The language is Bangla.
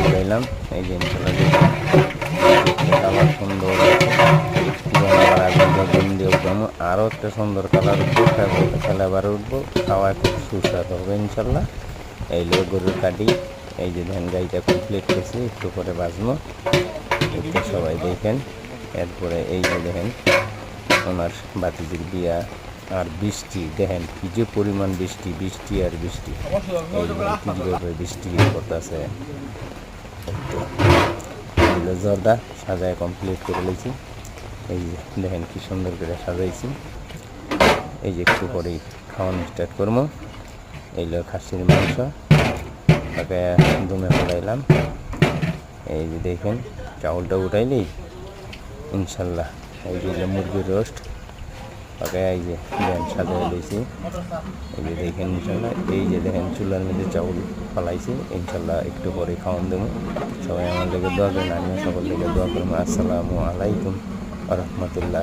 উড়াইলাম। এই যে কালার সুন্দর আগুন দিয়ে উঠবো, আরও একটা সুন্দর কালার উঠবো, ফেলাবার উঠবো, খাওয়া খুব সুস্বাদু হবে ইনশাল্লাহ। এই লোক গরুর কাটি। এই যে ধান গাড়িটা কমপ্লিট করছি, একটু করে বাজবো, একটু সবাই দেখেন। এরপরে এই যে দেখেন ওনার বাতিজির বিয়া, আর বৃষ্টি দেখেন কি যে পরিমাণ বৃষ্টি, বৃষ্টি আর বৃষ্টি, এইভাবে বৃষ্টি করতেছে। জর্দা সাজায় কমপ্লিট করে লেছি। এই যে দেখেন কি সুন্দর করে সাজাইছি। এই যে একটু পরেই খাওয়ানো স্টার্ট করবো। এই হলো খাসির মাংস, তাকে দমে ফেলাইলাম। এই যে দেখেন চাউলটা উঠাইলেই ইনশাল্লাহ। এই যে মুরগির রোস্ট, তাকে এই যে সাজাই দিয়েছি। এই যে দেখেন ইনশাল্লাহ। এই যে দেখেন চুলার মধ্যে চাউল ফলাইছি, ইনশাল্লাহ একটু পরে খাওয়ান দেবো। সবাই আমার লেগে দোয়া করেন, আমিও সকল লেগে দোয়া করবো। আসসালামু আলাইকুম রহমতুল্লাহ।